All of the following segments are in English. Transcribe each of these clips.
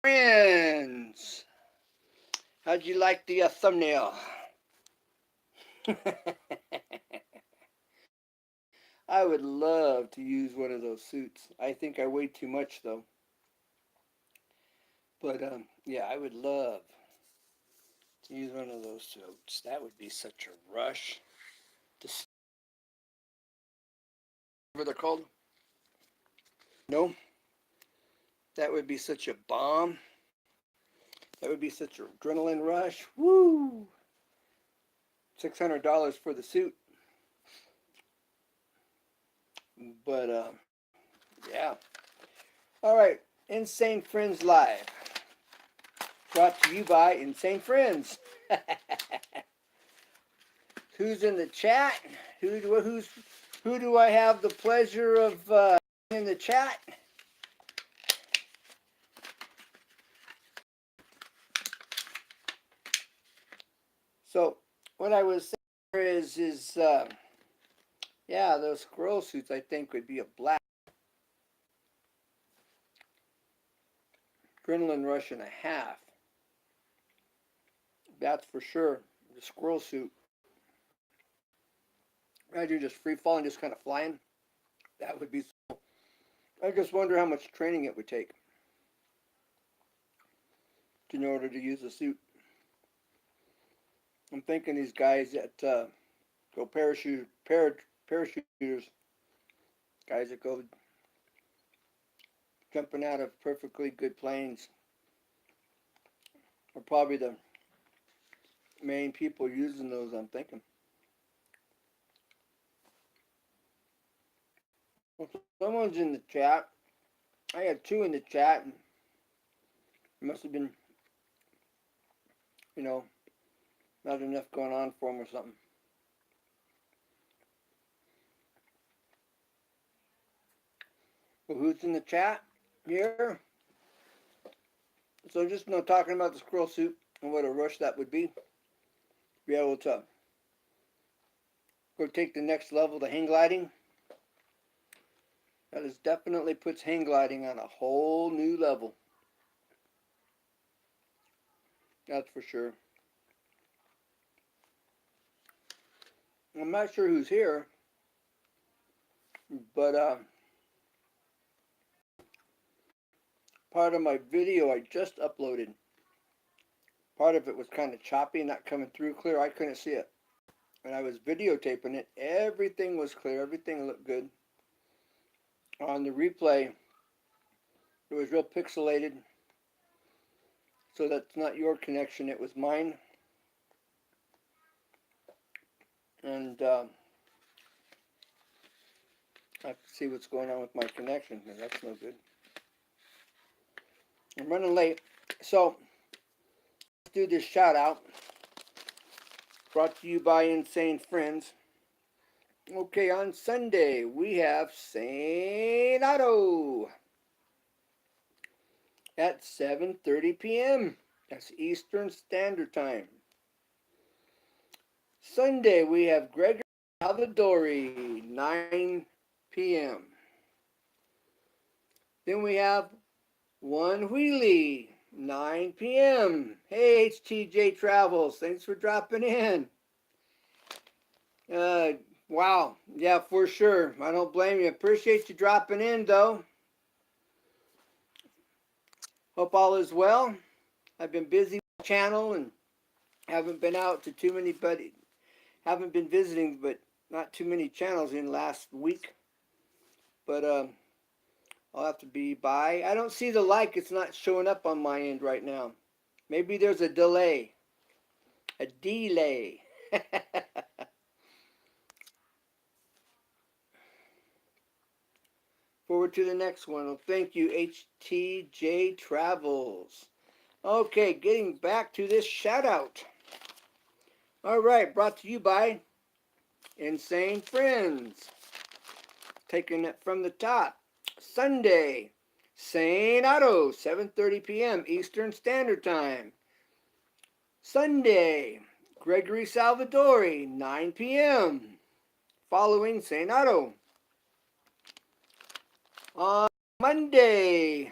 Friends, how'd you like the thumbnail? I would love to use one of those suits. I think I weigh too much though. But yeah, I would love to use one of those suits. That would be such a rush. To whatever they're called. No, that would be such a bomb. That would be such an adrenaline rush. Woo! $600 for the suit. But yeah. All right, Insane Friends Live. Brought to you by Insane Friends. Who's in the chat? Who do I have the pleasure of in the chat? So what I was saying is yeah, those squirrel suits I think would be a black adrenaline rush and a half. That's for sure. The squirrel suit. I do just free falling, just kind of flying. That would be so. I just wonder how much training it would take in order to use a suit. I'm thinking these guys that go parachuters, guys that go jumping out of perfectly good planes, are probably the main people using those, I'm thinking. Well, someone's in the chat. I had two in the chat. And it must have been, you know, not enough going on for them or something. Well, who's in the chat here? So just talking about the squirrel suit and what a rush that would be able to go take the next level to hang gliding. That is definitely puts hang gliding on a whole new level. That's for sure. I'm not sure who's here, but part of my video I just uploaded, part of it was kind of choppy, not coming through clear. I couldn't see it. And I was videotaping it. Everything was clear. Everything looked good. On the replay, it was real pixelated. So that's not your connection. It was mine. And I have to see what's going on with my connection. That's no good. I'm running late. So let's do this shout out. Brought to you by Insane Friends. Okay, on Sunday we have St. Otto at 7:30 p.m. That's Eastern Standard Time. Sunday we have Gregory Salvadori, 9 p.m. Then we have One Wheelie, 9 p.m. Hey, HTJ Travels, thanks for dropping in. Wow, yeah, for sure. I don't blame you. Appreciate you dropping in, though. Hope all is well. I've been busy with the channel and haven't been out to too many, but haven't been visiting, but not too many channels in last week. But I'll have to be by. I don't see the like. It's not showing up on my end right now. Maybe there's a delay. A delay. Forward to the next one. Well, thank you, HTJ Travels. Okay, getting back to this shout out. All right, brought to you by Insane Friends. Taking it from the top. Sunday, St. Otto, 7:30 p.m. Eastern Standard Time. Sunday, Gregory Salvadori, 9 p.m. Following St. Otto. On Monday,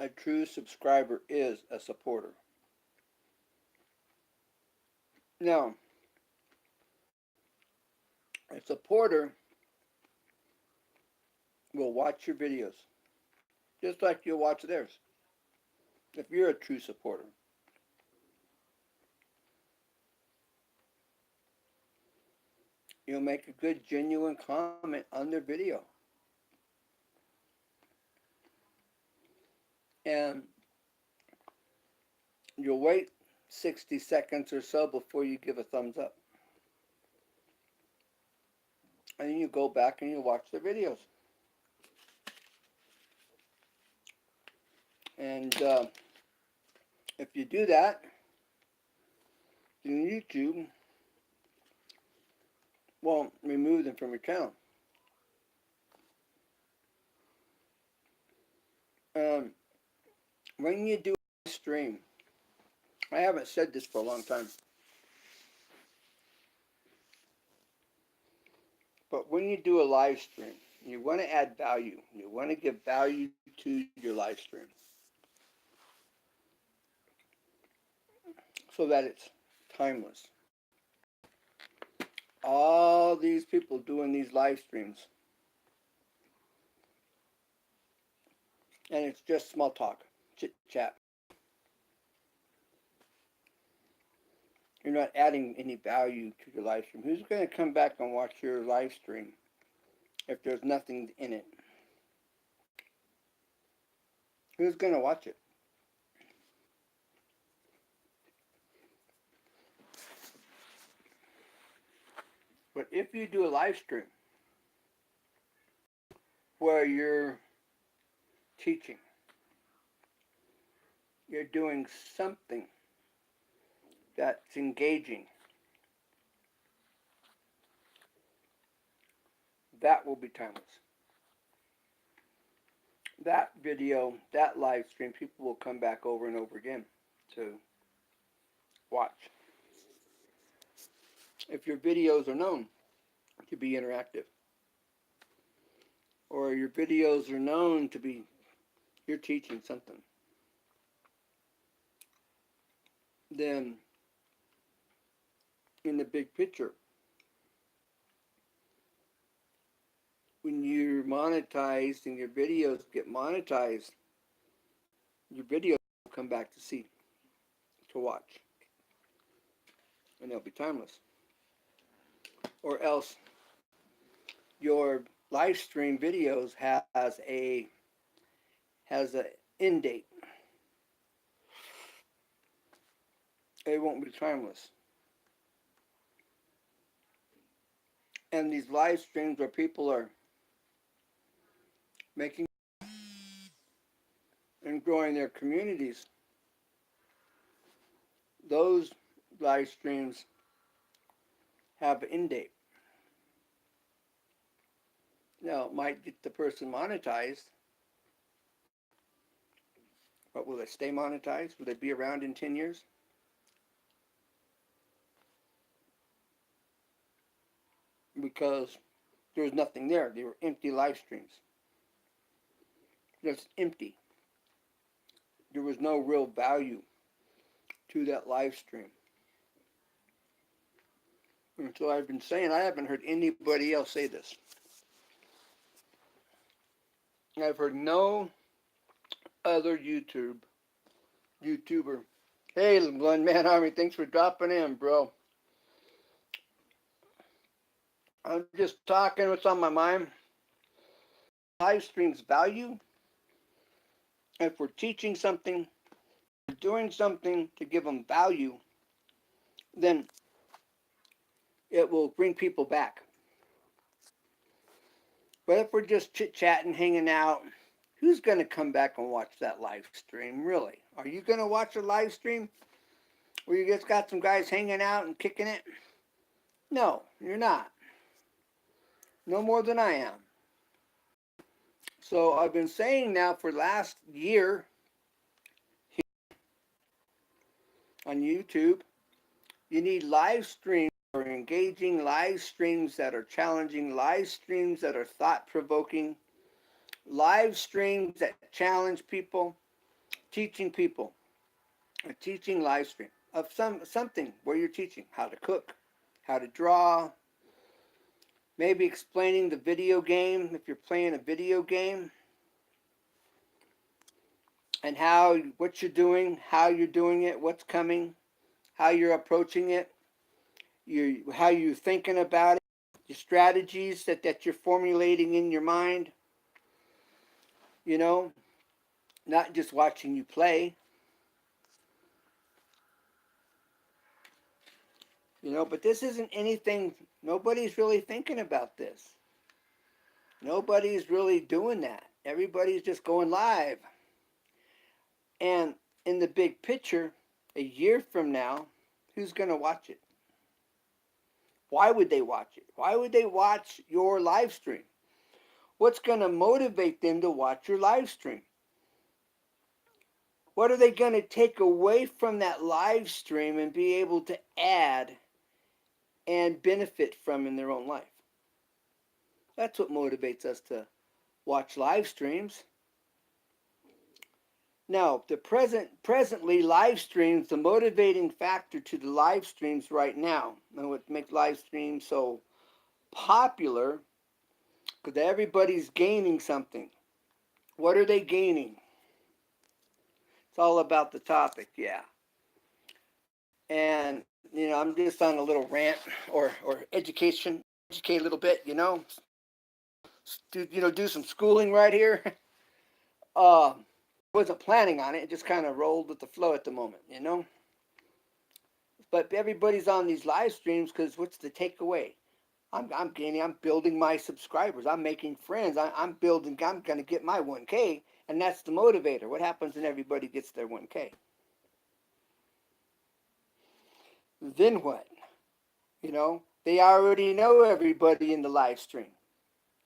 A true subscriber is a supporter. Now, a supporter will watch your videos just like you'll watch theirs if you're a true supporter. You'll make a good, genuine comment on their video. And you'll wait 60 seconds or so before you give a thumbs up. And then you go back and you watch their videos. And if you do that, then YouTube won't remove them from your channel. When you do a stream, I haven't said this for a long time, but when you do a live stream, you want to add value. You want to give value to your live stream so that it's timeless. All these people doing these live streams, and it's just small talk, chit chat. You're not adding any value to your live stream. Who's going to come back and watch your live stream if there's nothing in it? Who's going to watch it? But if you do a live stream where you're teaching, you're doing something that's engaging, that will be timeless. That video, that live stream, people will come back over and over again to watch. If your videos are known to be interactive, or your videos are known to be, you're teaching something, then in the big picture, when you're monetized and your videos get monetized, your videos will come back to see, to watch, and they'll be timeless. Or else your live stream videos has a end date. It won't be timeless. And these live streams where people are making and growing their communities, those live streams have an end date. Now, it might get the person monetized, but will it stay monetized? Will they be around in 10 years? Because there was nothing there. They were empty live streams. Just empty. There was no real value to that live stream. And so I've been saying, I haven't heard anybody else say this. I've heard no other YouTuber. Hey, One Man Army, thanks for dropping in, bro. I'm just talking what's on my mind. Live streams value. If we're teaching something, doing something to give them value, then it will bring people back. But if we're just chit-chatting, hanging out, who's going to come back and watch that live stream, really? Are you going to watch a live stream where you just got some guys hanging out and kicking it? No, you're not. No more than I am. So I've been saying now for the last year on YouTube, you need live streams that are engaging, live streams that are challenging, live streams that are thought-provoking, live streams that challenge people. teaching people, a teaching live stream of something where you're teaching how to cook, how to draw, maybe explaining the video game if you're playing a video game, and what you're doing, how you're doing it, what's coming, how you're approaching it, how you're thinking about it, your strategies that you're formulating in your mind, you know, not just watching you play, but this isn't anything, nobody's really thinking about this. Nobody's really doing that. Everybody's just going live. And in the big picture, a year from now, who's going to watch it? Why would they watch it? Why would they watch your live stream? What's going to motivate them to watch your live stream? What are they going to take away from that live stream and be able to add and benefit from in their own life? That's what motivates us to watch live streams. Now, presently live streams, the motivating factor to the live streams right now, and what makes live streams so popular, because everybody's gaining something. What are they gaining? It's all about the topic, yeah. And, I'm just on a little rant or educate a little bit, do some schooling right here. Wasn't planning on it. It just kind of rolled with the flow at the moment, But everybody's on these live streams because what's the takeaway? I'm building my subscribers. I'm making friends. I'm going to get my 1K, and that's the motivator. What happens when everybody gets their 1K? Then what? They already know everybody in the live stream.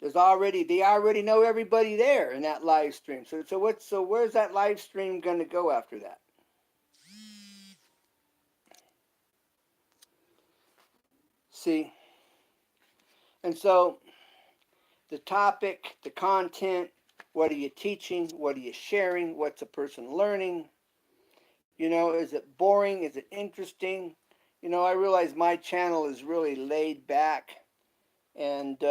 They already know everybody there in that live stream. So where's that live stream going to go after that? See? And so the topic, the content, what are you teaching? What are you sharing? What's a person learning? Is it boring? Is it interesting? I realize my channel is really laid back and,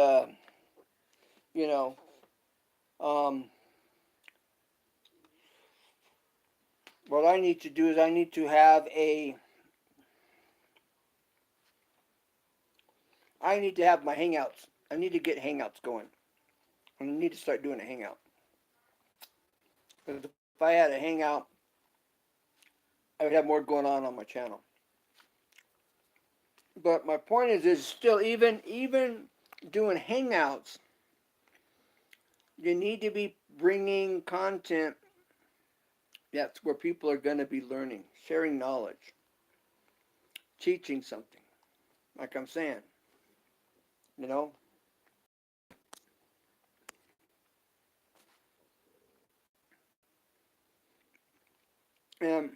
what I need to do is I need to have my Hangouts. I need to get Hangouts going. I need to start doing a Hangout. Because if I had a Hangout, I would have more going on my channel. But my point is still, even doing Hangouts, you need to be bringing content that's where people are going to be learning, sharing knowledge, teaching something, like I'm saying, And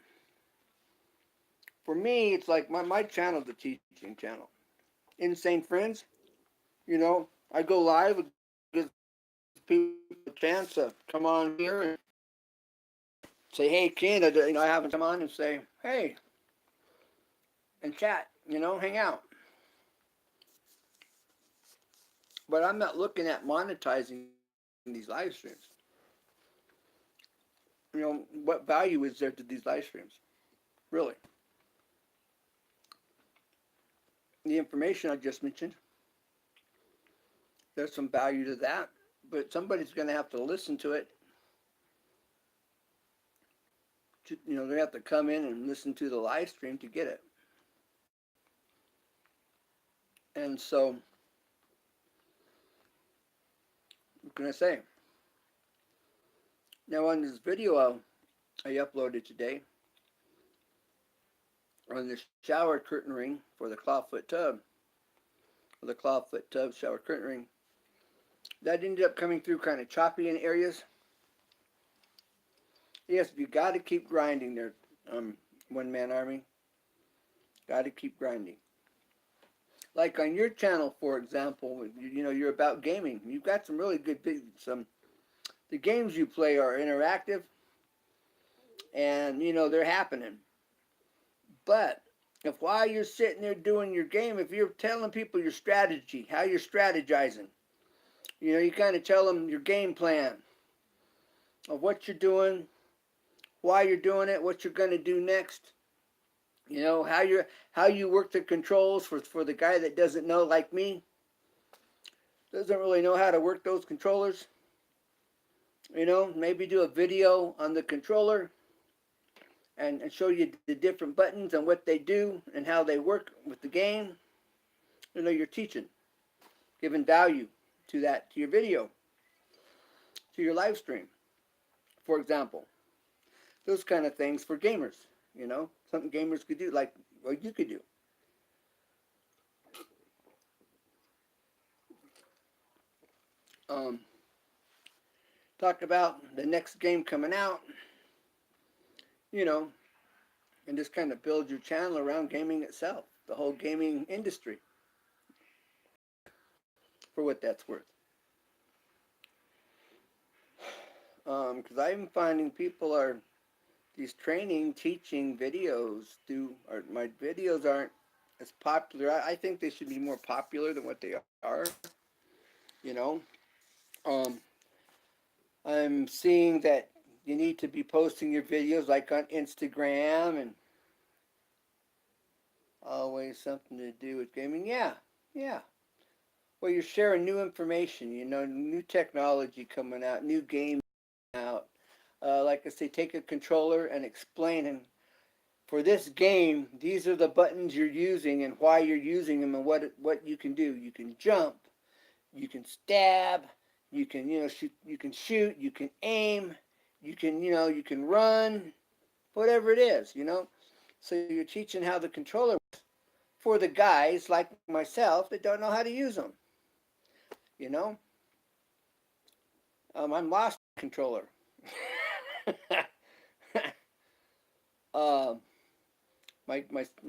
for me, it's like my channel is a teaching channel. Insane Friends, I go live, it gives people a chance to come on here and say, hey, Ken, I haven't come on and say, hey, and chat, hang out. But I'm not looking at monetizing these live streams. What value is there to these live streams? Really? The information I just mentioned, there's some value to that, but somebody's going to have to listen to it. They have to come in and listen to the live stream to get it. And so, what can I say? Now on this video I uploaded today, on the shower curtain ring for the clawfoot tub, or the clawfoot tub shower curtain ring, that ended up coming through kind of choppy in areas. Yes, you got to keep grinding there, one-man army. Got to keep grinding. Like on your channel, for example, you're about gaming. You've got some really good the games you play are interactive, and they're happening. But if while you're sitting there doing your game, if you're telling people your strategy, how you're strategizing, you kind of tell them your game plan of what you're doing, why you're doing it, what you're going to do next. How you work the controls for the guy that doesn't know, like me, doesn't really know how to work those controllers. Maybe do a video on the controller and show you the different buttons and what they do and how they work with the game. You're teaching, giving value to your video, to your live stream, for example. Those kind of things for gamers, something gamers could do, like what you could do. Um, Talk about the next game coming out, you know, and just kind of build your channel around gaming itself, the whole gaming industry, for what that's worth. Because I'm finding people are, these training, teaching videos or my videos aren't as popular. I think they should be more popular than what they are, you know. Um, I'm seeing that you need to be posting your videos like on Instagram and always something to do with gaming. Yeah, yeah. Well, you're sharing new information, new technology coming out, new games out. Like I say, take a controller and explain, and for this game, these are the buttons you're using and why you're using them and what you can do. You can jump, you can stab, you can shoot, you can aim, you can run, whatever it is. So you're teaching how the controller works for the guys like myself that don't know how to use them. You know, I'm lost controller. um, my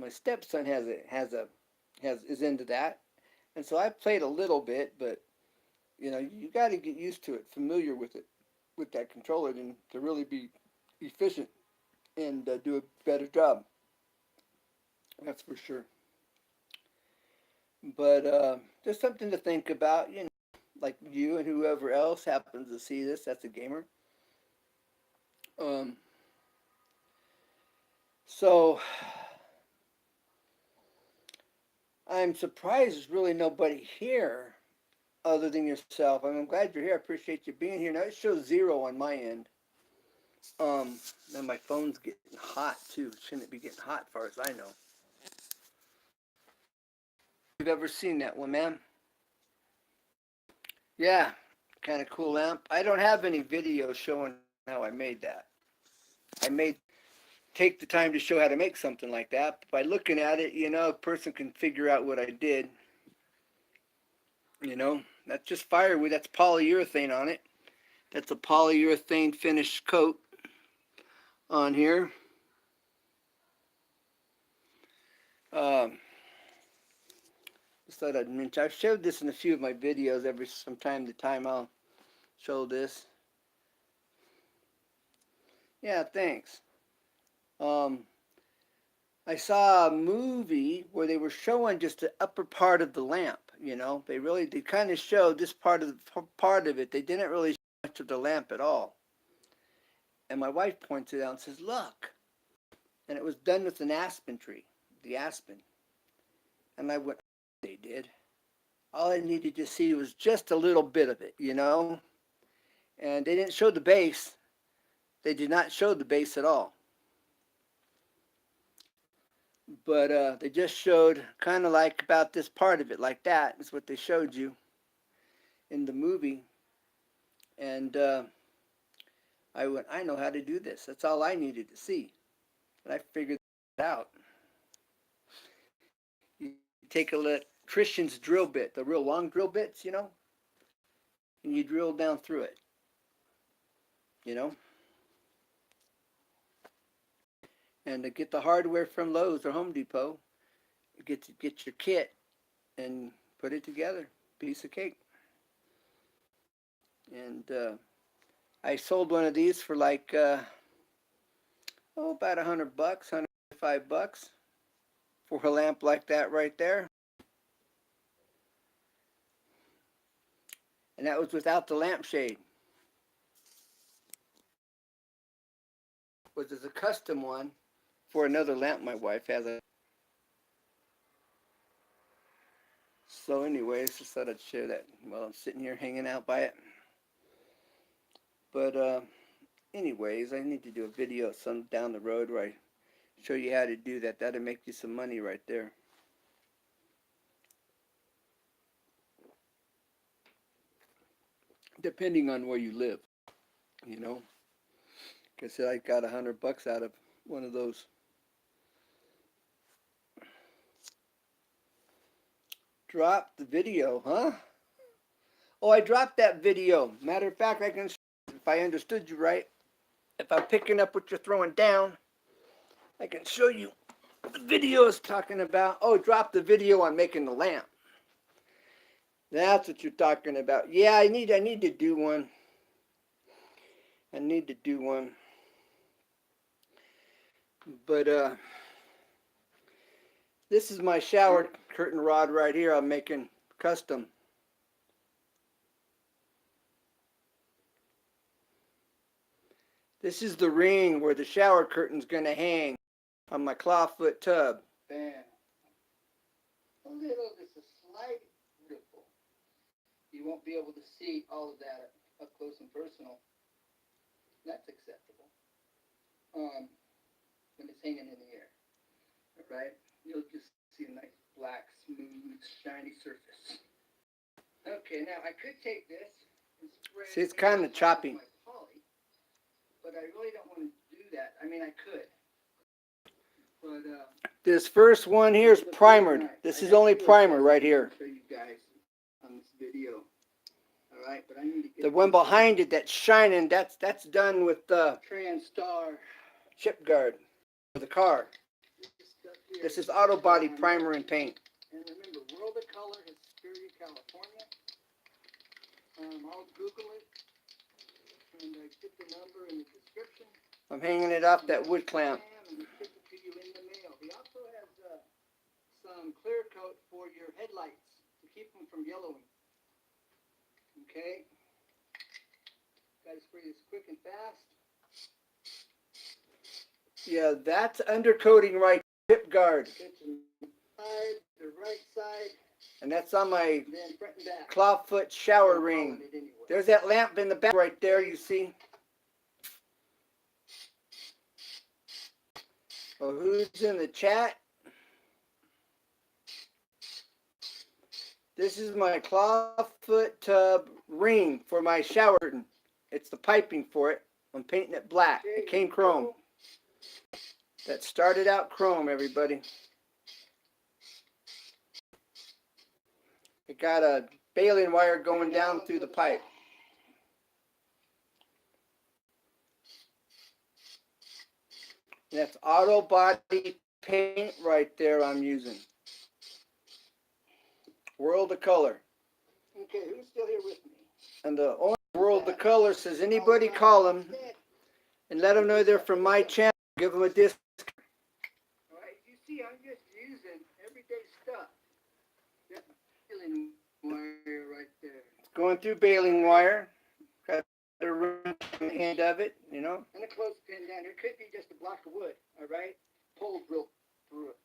stepson is into that, and so I played a little bit, but you got to get used to it, familiar with it, with that controller, to really be efficient and do a better job. That's for sure. But just something to think about, like you and whoever else happens to see this, that's a gamer. Um, so I'm surprised there's really nobody here other than yourself. I'm glad you're here. I appreciate you being here. Now it shows 0 on my end. And my phone's getting hot too. Shouldn't it be getting hot, as far as I know? You've ever seen that one, man? Yeah, kind of cool lamp. I don't have any videos showing how I made that. I made take the time to show how to make something like that. By looking at it, a person can figure out what I did. That's just firewood. That's polyurethane on it. That's a polyurethane finish coat on here. Just thought I'd mention. I've showed this in a few of my videos. From time to time I'll show this. Yeah, thanks. I saw a movie where they were showing just the upper part of the lamp. They kind of showed this part of it. They didn't really show much of the lamp at all. And my wife points it out and says, "Look." And it was done with an aspen tree, the aspen. And I went, "They did. All I needed to see was just a little bit of it, And they didn't show the base. They did not show the base at all. But they just showed kind of like about this part of it, like that is what they showed you in the movie. And I went, I know how to do this. That's all I needed to see. And I figured it out. You take a electrician's drill bit, the real long drill bits, and you drill down through it, And to get the hardware from Lowe's or Home Depot, get your kit and put it together. Piece of cake. And I sold one of these for like Oh, about $100, $105 for a lamp like that right there. And that was without the lampshade. Which is a custom one for another lamp my wife has. So anyways, just thought I'd share that while I'm sitting here hanging out by it. But anyways, I need to do a video some down the road where I show you how to do that. That'll make you some money right there. Depending on where you live, you know. Like I said, I got $100 out of one of those. Drop the video, huh? Oh, I dropped that video. Matter of fact, I can, if I understood you right, if I'm picking up what you're throwing down, I can show you what the video is talking about. Oh, drop the video on making the lamp. That's what you're talking about. Yeah, I need to do one. I need to do one. But this is my shower curtain rod right here. I'm making custom. This is the ring where the shower curtain's gonna hang on my clawfoot tub. Bam. A little, just a slight ripple. You won't be able to see all of that up close and personal. That's acceptable. When it's hanging in the air. Alright? You'll just see a nice black, smooth, shiny surface. Okay, now I could take this and spray. See, it's kind of choppy. But I really don't want to do that. I mean, I could. But this first one here is primered. This is only primer right here. Show you guys on this video. All right, but I need to get the one behind it that's shining. That's done with the TransStar chip guard for the car. This is auto body primer and paint. And remember, World of Color is Superior, California. I'll Google it. And I put the number in the description. I'm hanging it off that wood clamp. And ship it to you in the mail. He also has some clear coat for your headlights to keep them from yellowing. Okay. Got to spray this quick and fast. Yeah, that's undercoating right. Chip guard. The right side. And that's on my clawfoot shower ring. There's that lamp in the back right there, you see. Well, who's in the chat? This is my clawfoot tub ring for my shower curtain. It's the piping for it. I'm painting it black. It came chrome. That started out chrome, everybody. It got a baling wire going down through the pipe. That's auto body paint right there I'm using. World of Color. Okay, who's still here with me? And the only World of Color says anybody call them and let them know they're from my channel. Give them a discount. All right, you see, I'm just using everyday stuff. Got baling wire right there. It's going through baling wire. Got the end of it, you know. And a clothespin down here. Could be just a block of wood, all right? Pulled real through it.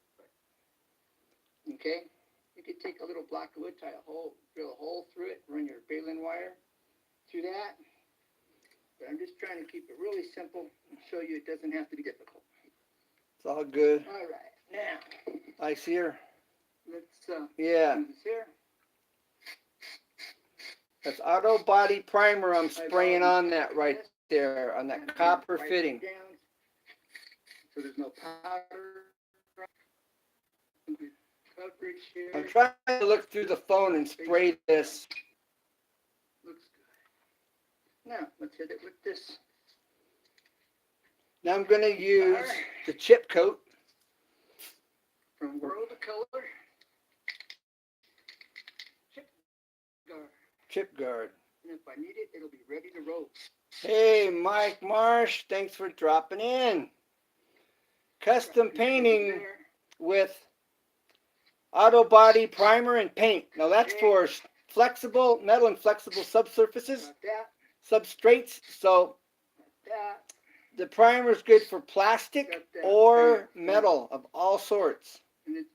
Okay? You could take a little block of wood, tie a hole, drill a hole through it, run your baling wire through that. But I'm just trying to keep it really simple and show you it doesn't have to be difficult. It's all good. All right, now. I see her. Let's yeah. Do this here. That's auto body primer I'm spraying on that right there, on that copper fitting. So there's no powder. Coverage here. I'm trying to look through the phone and spray this. Looks good. Now, let's hit it with this. Now I'm going to use the chip coat from World of Color. Chip guard. And if I need it, it'll be ready to roll. Hey, Mike Marsh, thanks for dropping in. custom painting with auto body primer and paint. Now that's for flexible metal and flexible subsurfaces, substrates. So the primer is good for plastic or metal of all sorts. And it's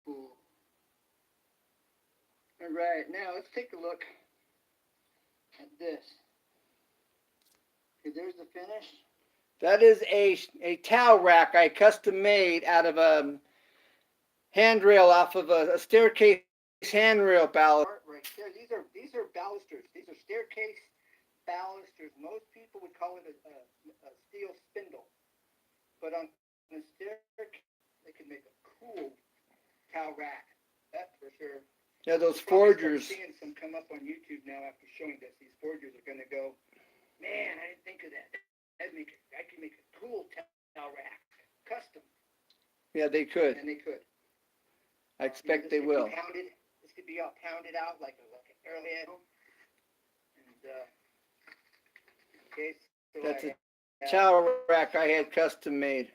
beautiful. All right, now let's take a look at this. Okay, there's the finish. That is a towel rack I custom made out of a handrail off of a staircase handrail ballast. Right there. These are balusters. These are staircase balusters. Most people would call it a steel spindle, but on the staircase they can make a cool towel rack. That's for sure. Yeah, those forgers. I'm seeing some come up on YouTube now after showing this. These forgers are going to go, man, I didn't think of that. I can make a cool towel rack, custom. Yeah, they could. And they could. I expect they will. This could be all pounded out like an arrowhead. And okay, so that's a towel rack I had custom made.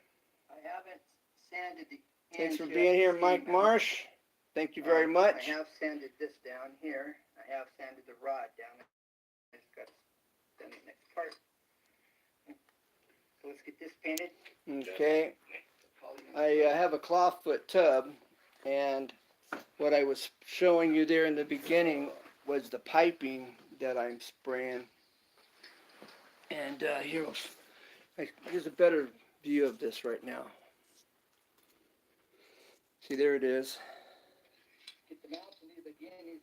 I haven't sanded the. Thanks for being here, Mike Marsh. Thank you very much. I have sanded this down here. I have sanded the rod down. I just got to sand the next part. So let's get this painted. Okay. I have a clawfoot tub, and what I was showing you there in the beginning was the piping that I'm spraying. And here's a better view of this right now. See, there it is. Get the mounts, and these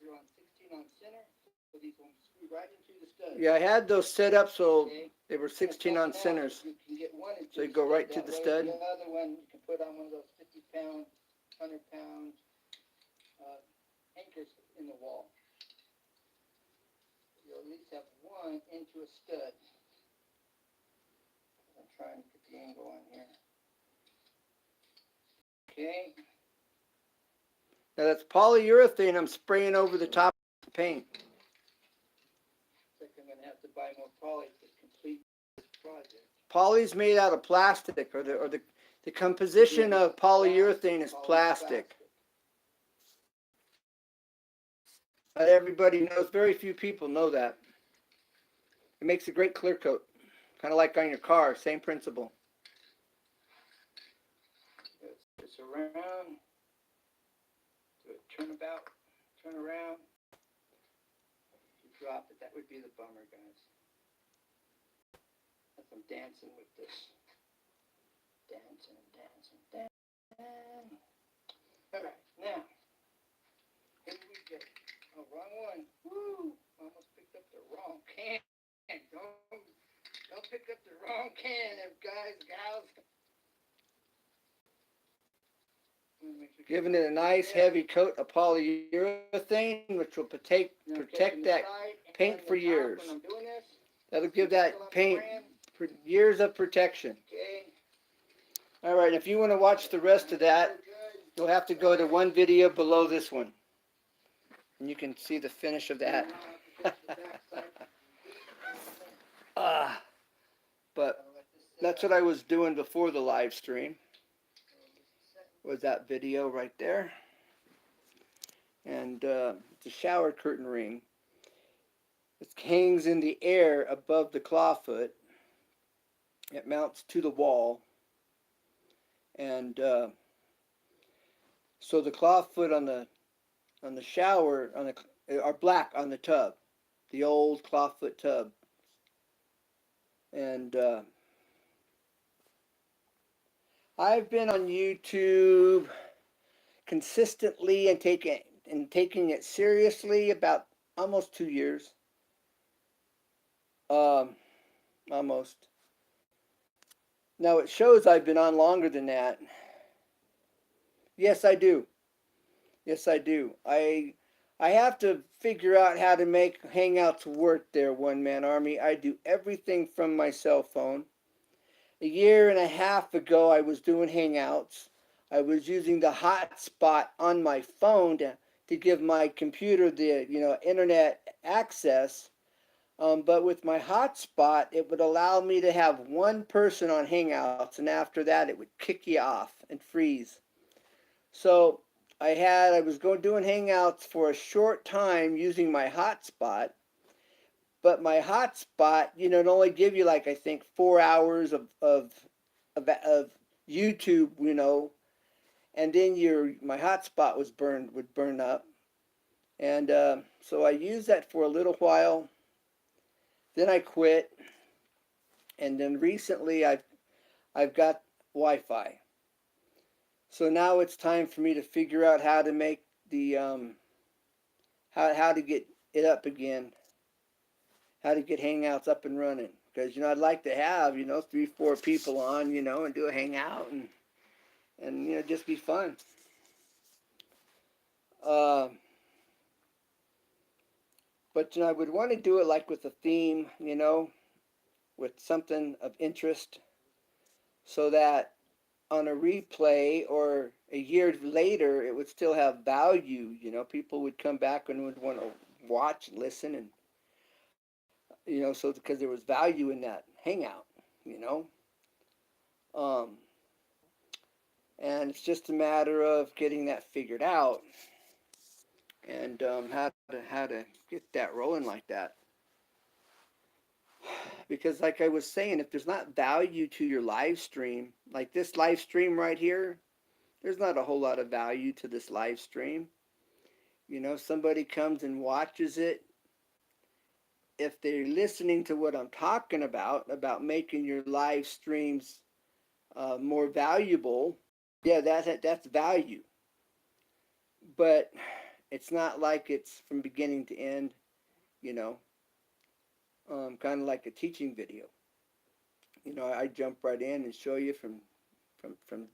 are on 16 on center, so these will screw right into the stud. Yeah, I had those set up so they were 16 on centers. You can get one so you go right to the stud. The other one you can put on one of those 50-pound, 100-pound anchors in the wall. You'll at least have one into a stud. I'm trying to get the angle on here. Okay. Now that's polyurethane I'm spraying over the top of the paint. Looks like I'm going to have to buy more poly to complete this project. Poly's made out of plastic, or the composition of polyurethane is plastic. Not everybody knows, very few people know that. It makes a great clear coat. Kind of like on your car, same principle. This around. Do a turnabout, turn around. If you drop it, that would be the bummer, guys. As I'm dancing with this. Dancing. Alright, now. Here we go. Oh, wrong one. Woo! Almost picked up the wrong can. Don't pick up the wrong can, guys, gals. Giving it a nice heavy coat of polyurethane, which will protect that paint for years. That'll give that paint years of protection. All right, if you want to watch the rest of that, you'll have to go to one video below this one. And you can see the finish of that. But that's what I was doing before the live stream. Was that video right there. And it's a shower curtain ring. It hangs in the air above the clawfoot. It mounts to the wall. And so the clawfoot on the shower are black on the tub, the old clawfoot tub. And I've been on YouTube consistently and taking it seriously about almost 2 years. Almost. Now it shows I've been on longer than that. Yes, I do. Yes, I do. I have to figure out how to make Hangouts work there, One Man Army. I do everything from my cell phone. A year and a half ago, I was doing Hangouts. I was using the hotspot on my phone to give my computer the internet access. But with my hotspot, it would allow me to have one person on Hangouts, and after that, it would kick you off and freeze. So I was going doing Hangouts for a short time using my hotspot, but my hotspot, it only give you like I think 4 hours of YouTube, and then my hotspot would burn up, and so I used that for a little while. Then I quit, and then recently I've got Wi-Fi. So now it's time for me to figure out how to make the how to get it up again, how to get Hangouts up and running. Because I'd like to have 3, 4 people on, and do a hangout and just be fun. Uh, but I would want to do it like with a theme, with something of interest, so that on a replay or a year later, it would still have value. People would come back and would want to watch and listen, and so because there was value in that hangout, you know, um, and it's just a matter of getting that figured out and how to get that rolling like that. Because like I was saying, if there's not value to your live stream, like this live stream right here, there's not a whole lot of value to this live stream. Somebody comes and watches it. If they're listening to what I'm talking about making your live streams more valuable, yeah, that's value. But it's not like it's from beginning to end, you know, kind of like a teaching video. I jump right in and show you from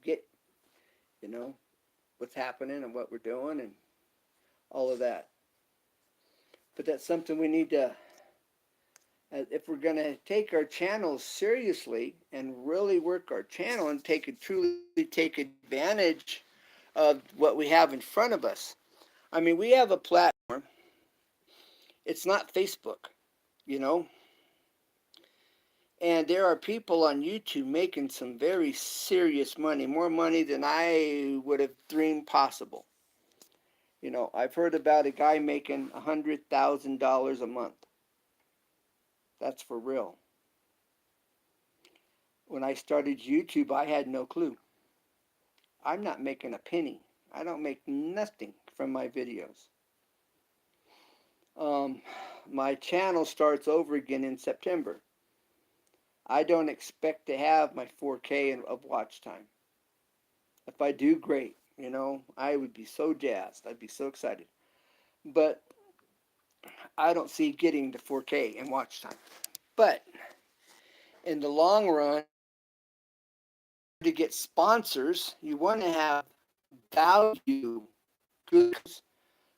get, you know, what's happening and what we're doing and all of that. But that's something we need to, if we're going to take our channels seriously and really work our channel and truly take advantage of what we have in front of us. I mean, we have a platform. It's not Facebook, you know, and there are people on YouTube making some very serious money, more money than I would have dreamed possible. I've heard about a guy making $100,000 a month. That's for real. When I started YouTube, I had no clue. I'm not making a penny. I don't make nothing from my videos. Um, my channel starts over again in September. I don't expect to have my 4K of watch time. If I do, great. I would be so jazzed. I'd be so excited. But I don't see getting to 4K in watch time. But in the long run, to get sponsors, you want to have value goods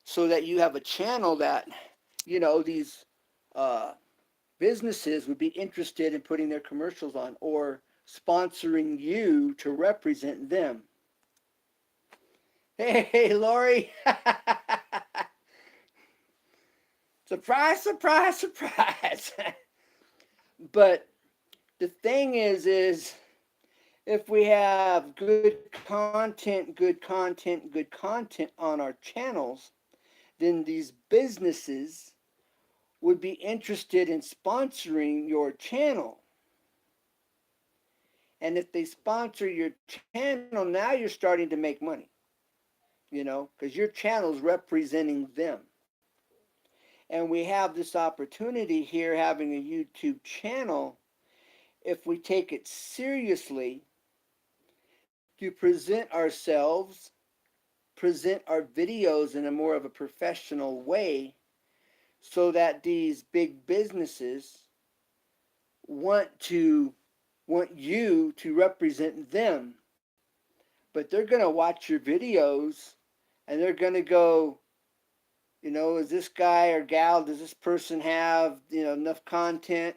so that you have a channel that, these businesses would be interested in putting their commercials on or sponsoring you to represent them. Hey, Lori. Surprise, surprise, surprise. But the thing is if we have good content on our channels, then these businesses would be interested in sponsoring your channel. And if they sponsor your channel, now you're starting to make money, because your channel's representing them. And we have this opportunity here having a YouTube channel, if we take it seriously, to present ourselves, present our videos in a more of a professional way, so that these big businesses want you to represent them. But they're going to watch your videos and they're going to go, is this guy or gal, does this person have, enough content?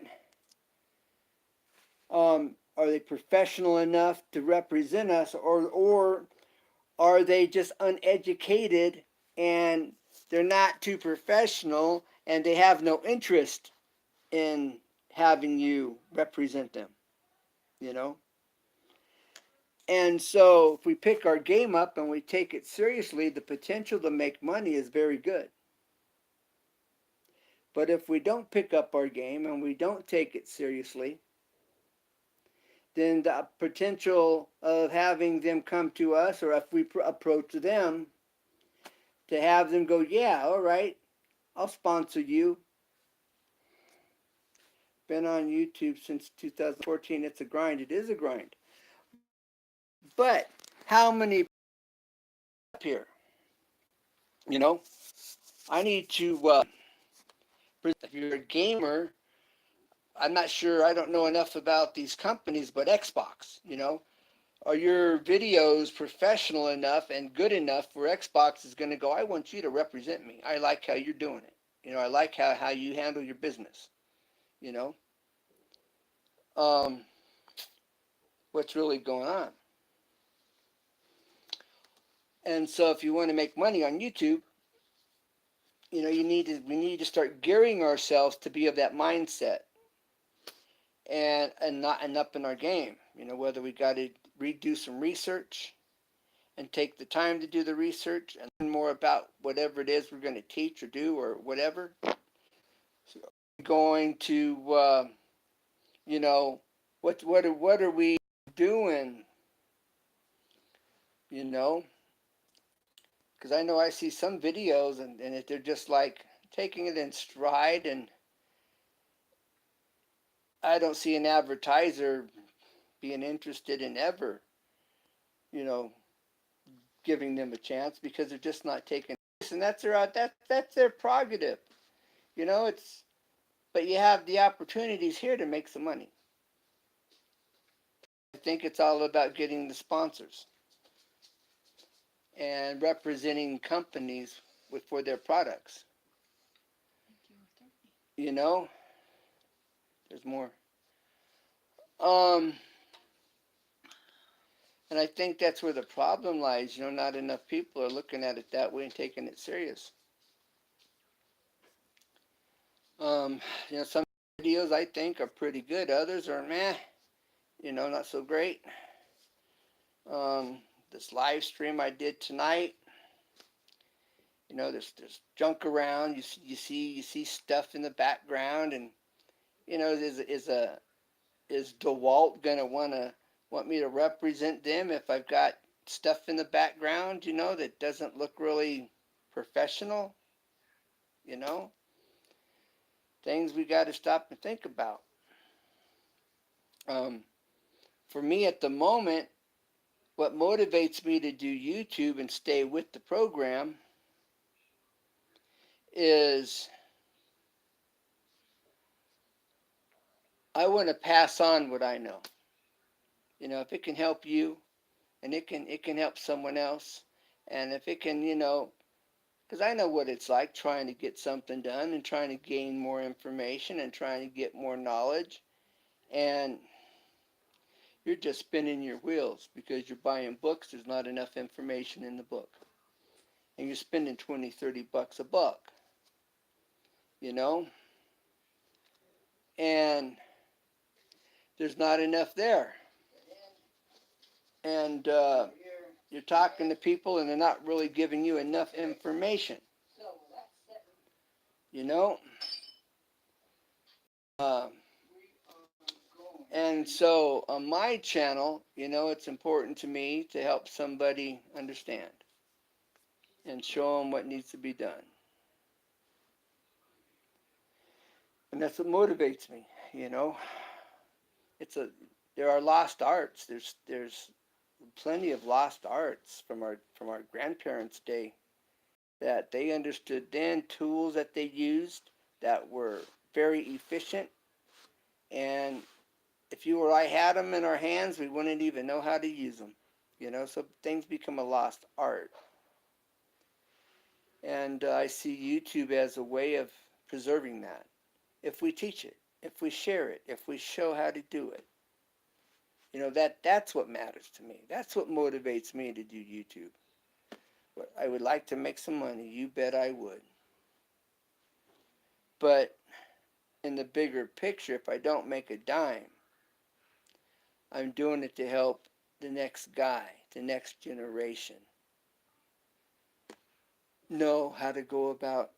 Are they professional enough to represent us, or are they just uneducated and they're not too professional and they have no interest? in having you represent them, you know? And so if we pick our game up and we take it seriously, the potential to make money is very good. But if we don't pick up our game and we don't take it seriously, then the potential of having them come to us, or if we approach them, to have them go, yeah, all right, I'll sponsor you. Been on YouTube since 2014. It's a grind. It is a grind. But how many up here? You know, I need to. If you're a gamer, I'm not sure. I don't know enough about these companies, but Xbox. Are your videos professional enough and good enough where Xbox is going to go, I want you to represent me. I like how you're doing it. I like how you handle your business. You know, um, what's really going on. And so if you want to make money on YouTube, we need to start gearing ourselves to be of that mindset and not and up in our game. Whether we got to redo some research and take the time to do the research and learn more about whatever it is we're going to teach or do or whatever. So going to what are we doing? You know, because I know I see some videos and they're just like taking it in stride, and I don't see an advertiser being interested in ever, you know, giving them a chance because they're just not taking it. And that's their prerogative. It's but you have the opportunities here to make some money. I think it's all about getting the sponsors and representing companies for their products. You know, there's more. Um, and I think that's where the problem lies. Not enough people are looking at it that way and taking it serious. Um, some videos I think are pretty good. Others are meh. Not so great. This live stream I did tonight. There's junk around. You see stuff in the background, and is DeWalt gonna want me to represent them if I've got stuff in the background, that doesn't look really professional? You know, things we got to stop and think about. Um, for me at the moment, what motivates me to do YouTube and stay with the program is I want to pass on what I know. If it can help you and it can help someone else, and if it can, because I know what it's like trying to get something done and trying to gain more information and trying to get more knowledge, and you're just spinning your wheels because you're buying books. There's not enough information in the book, and you're spending 20, $30 a book, you know, and there's not enough there. And you're talking to people and they're not really giving you enough information, you know. Um, and so on my channel, it's important to me to help somebody understand and show them what needs to be done. And that's what motivates me, you know. There are lost arts. There's plenty of lost arts from our grandparents' day that they understood then, tools that they used that were very efficient, and if you or I had them in our hands, we wouldn't even know how to use them. So things become a lost art. And I see YouTube as a way of preserving that. If we teach it, if we share it, if we show how to do it. That's what matters to me. That's what motivates me to do YouTube. But I would like to make some money. You bet I would. But in the bigger picture, if I don't make a dime, I'm doing it to help the next guy, the next generation, know how to go about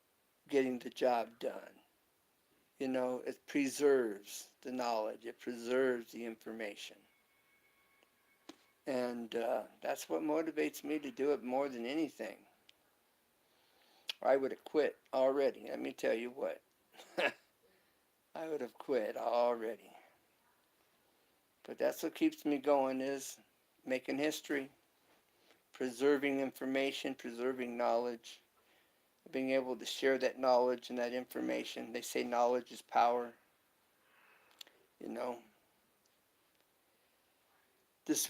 getting the job done. You know, it preserves the knowledge, it preserves the information. And that's what motivates me to do it more than anything. I would have quit already. Let me tell you what. I would have quit already. But that's what keeps me going, is making history, preserving information, preserving knowledge, being able to share that knowledge and that information. They say knowledge is power. You know,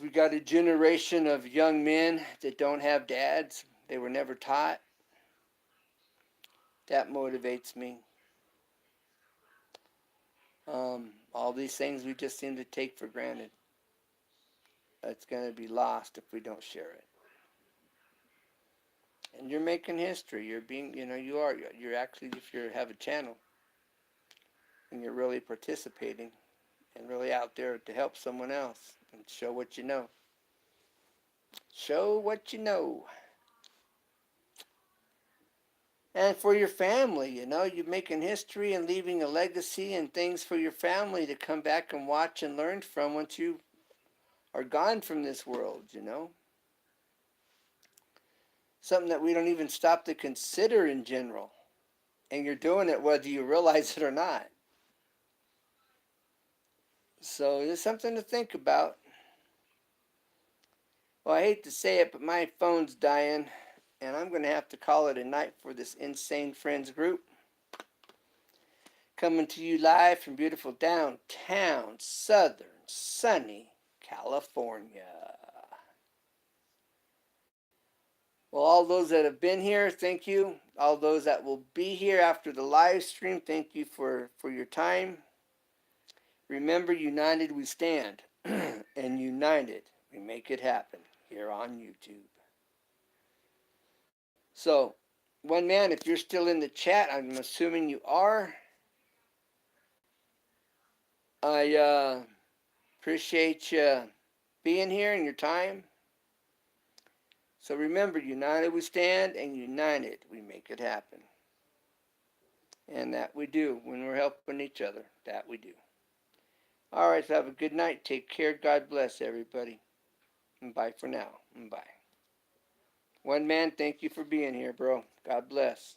we got a generation of young men that don't have dads. They were never taught. That motivates me. All these things we just seem to take for granted. It's going to be lost if we don't share it. And you're making history. You're being, you know, you're actually, if you have a channel and you're really participating and really out there to help someone else and show what you know. Show what you know. And for your family, you know, you're making history and leaving a legacy and things for your family to come back and watch and learn from once you are gone from this world, you know. Something that we don't even stop to consider in general. And you're doing it whether you realize it or not. So there's something to think about. Well, I hate to say it, but my phone's dying, and I'm going to have to call it a night for this Insane Friends group. Coming to you live from beautiful downtown, southern, sunny California. Well, all those that have been here, thank you. All those that will be here after the live stream, thank you for your time. Remember, united we stand, and united we make it happen here on YouTube. So, one man, if you're still in the chat, I'm assuming you are. I appreciate you being here and your time. So remember, united we stand, and united we make it happen. And that we do when we're helping each other. That we do. All right, so have a good night. Take care. God bless everybody. And bye for now. And bye. One man, thank you for being here, bro. God bless.